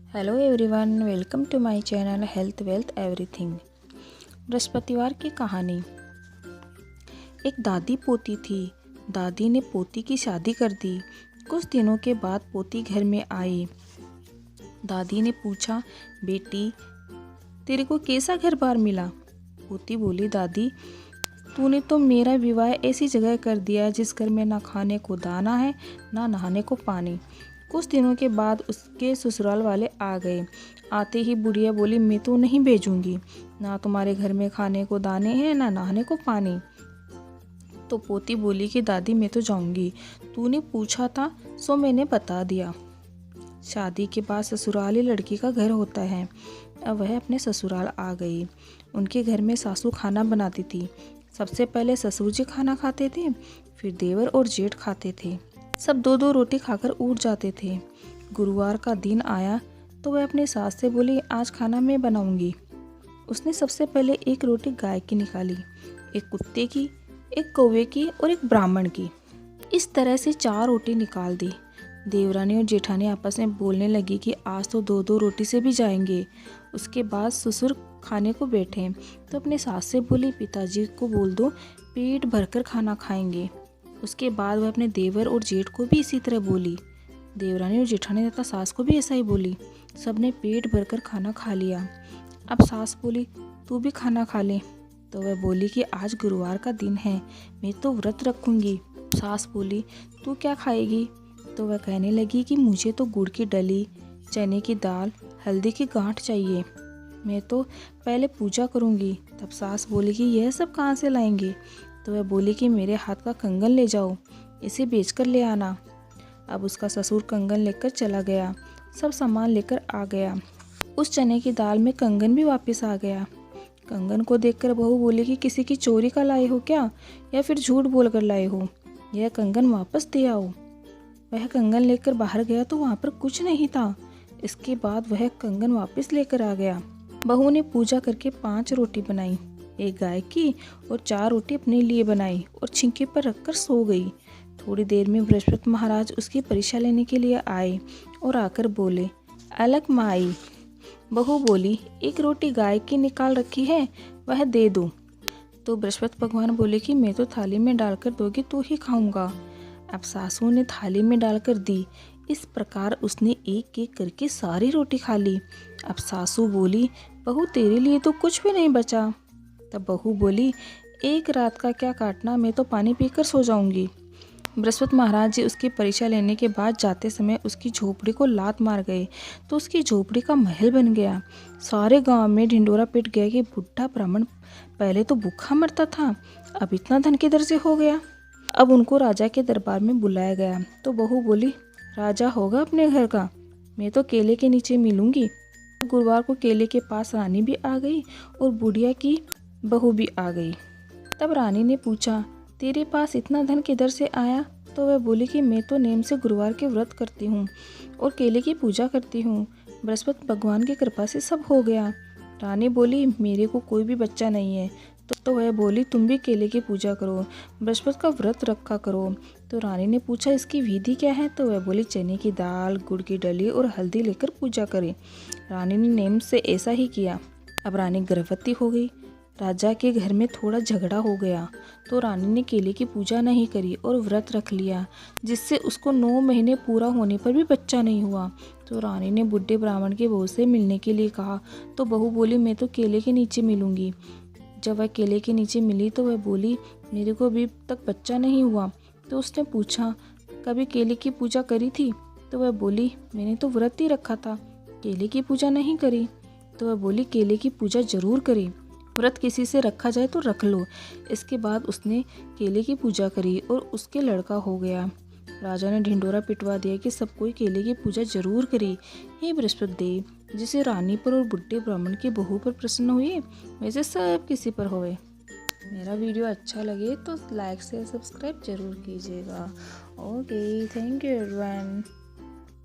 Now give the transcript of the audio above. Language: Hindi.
Hello everyone, welcome to my channel health wealth everything. बृहस्पतिवार की कहानी। एक दादी पोती थी। दादी ने पोती की शादी कर दी। कुछ दिनों के बाद पोती घर में आई। दादी ने पूछा, बेटी तेरे को कैसा घर बार मिला? पोती बोली, दादी तूने तो मेरा विवाह ऐसी जगह कर दिया जिस घर में ना खाने को दाना है ना नहाने को पानी। कुछ दिनों के बाद उसके ससुराल वाले आ गए। आते ही बुढ़िया बोली, मैं तो नहीं भेजूंगी, ना तुम्हारे घर में खाने को दाने हैं ना नहाने को पानी। तो पोती बोली कि दादी मैं तो जाऊंगी, तूने पूछा था सो मैंने बता दिया। शादी के बाद ससुराल ही लड़की का घर होता है। अब वह अपने ससुराल आ गई। उनके घर में सासू खाना बनाती थी। सबसे पहले ससुर जी खाना खाते थे, फिर देवर और जेठ खाते थे। सब दो दो रोटी खाकर उठ जाते थे। गुरुवार का दिन आया तो वह अपनी सास से बोली, आज खाना मैं बनाऊंगी। उसने सबसे पहले एक रोटी गाय की निकाली, एक कुत्ते की, एक कौवे की और एक ब्राह्मण की। इस तरह से 4 रोटी निकाल दी। देवरानी और जेठानी आपस में बोलने लगी कि आज तो 2-2 रोटी से भी जाएंगे। उसके बाद ससुर खाने को बैठे तो अपने सास से बोली, पिताजी को बोल दो पेट भरकर खाना खाएंगे। उसके बाद वह अपने देवर और जेठ को भी इसी तरह बोली। देवरानी और जेठानी तथा सास को भी ऐसा ही बोली। सबने पेट भरकर खाना खा लिया। अब सास बोली, तू भी खाना खा ले। तो वह बोली कि आज गुरुवार का दिन है, मैं तो व्रत रखूंगी। सास बोली, तू क्या खाएगी? तो वह कहने लगी कि मुझे तो गुड़ की डली, चने की दाल, हल्दी की गांठ चाहिए, मैं तो पहले पूजा करूंगी। तब सास बोली कि यह सब कहाँ से लाएंगे? तो वह बोली कि मेरे हाथ का कंगन ले जाओ, इसे बेचकर ले आना। अब उसका ससुर कंगन लेकर चला गया। सब सामान लेकर आ गया। उस चने की दाल में कंगन भी वापस आ गया। कंगन को देखकर बहू बोली कि किसी की चोरी का लाए हो क्या, या फिर झूठ बोलकर लाए हो? यह कंगन वापस दे आओ। वह कंगन लेकर बाहर गया तो वहाँ पर कुछ नहीं था। इसके बाद वह कंगन वापस लेकर आ गया। बहू ने पूजा करके 5 रोटी बनाई, एक गाय की और 4 रोटी अपने लिए बनाई और छिंके पर रखकर सो गई। थोड़ी देर में बृहस्पति महाराज उसकी परीक्षा लेने के लिए आए और आकर बोले, अलग माई। बहू बोली, एक रोटी गाय की निकाल रखी है, वह दे दो। तो बृहस्पति भगवान बोले कि मैं तो थाली में डालकर दोगी तो ही खाऊंगा। अब सासू ने थाली में डालकर दी। इस प्रकार उसने एक एक करके सारी रोटी खा ली। अब सासू बोली, बहू तेरे लिए तो कुछ भी नहीं बचा। तब बहू बोली, एक रात का क्या काटना, मैं तो पानी पीकर सो जाऊंगी। बृहस्पति महाराज जी उसकी परीक्षा लेने के बाद जाते समय उसकी झोपड़ी को लात मार गए तो उसकी झोपड़ी का महल बन गया। सारे गांव में ढिंडोरा पिट गया कि बुढ़ा ब्राह्मण पहले तो भूखा मरता था, अब इतना धन किधर से हो गया। अब उनको राजा के दरबार में बुलाया गया तो बहू बोली, राजा होगा अपने घर का, मैं तो केले के नीचे मिलूंगी। गुरुवार को केले के पास रानी भी आ गई और बुढ़िया की बहू भी आ गई। तब रानी ने पूछा, तेरे पास इतना धन किधर से आया? तो वह बोली कि मैं तो नेम से गुरुवार के व्रत करती हूँ और केले की पूजा करती हूँ, बृहस्पति भगवान की कृपा से सब हो गया। रानी बोली, मेरे को कोई भी बच्चा नहीं है। तो वह बोली, तुम भी केले की पूजा करो, बृहस्पति का व्रत रखा करो। तो रानी ने पूछा, इसकी विधि क्या है? तो वह बोली, चने की दाल, गुड़ की डली और हल्दी लेकर पूजा करें। रानी ने नेम से ऐसा ही किया। अब रानी गर्भवती हो गई। राजा के घर में थोड़ा झगड़ा हो गया तो रानी ने केले की पूजा नहीं करी और व्रत रख लिया, जिससे उसको 9 महीने पूरा होने पर भी बच्चा नहीं हुआ। तो रानी ने बुढ़े ब्राह्मण की बहू से मिलने के लिए कहा तो बहू बोली, मैं तो केले के नीचे मिलूंगी। जब वह केले के नीचे मिली तो वह बोली, मेरे को अभी तक बच्चा नहीं हुआ। तो उसने पूछा, कभी केले की पूजा करी थी? तो वह बोली, मैंने तो व्रत ही रखा था, केले की पूजा नहीं करी। तो वह बोली, केले की पूजा जरूर करी, व्रत किसी से रखा जाए तो रख लो। इसके बाद उसने केले की पूजा करी और उसके लड़का हो गया। राजा ने ढिंडोरा पिटवा दिया कि सब कोई केले की पूजा जरूर करे। हे बृहस्पति देव, जिसे रानी पर और बुढ़े ब्राह्मण की बहू पर प्रसन्न हुए, वैसे सब किसी पर होए। मेरा वीडियो अच्छा लगे तो लाइक से सब्सक्राइब जरूर कीजिएगा। Okay, thank you everyone.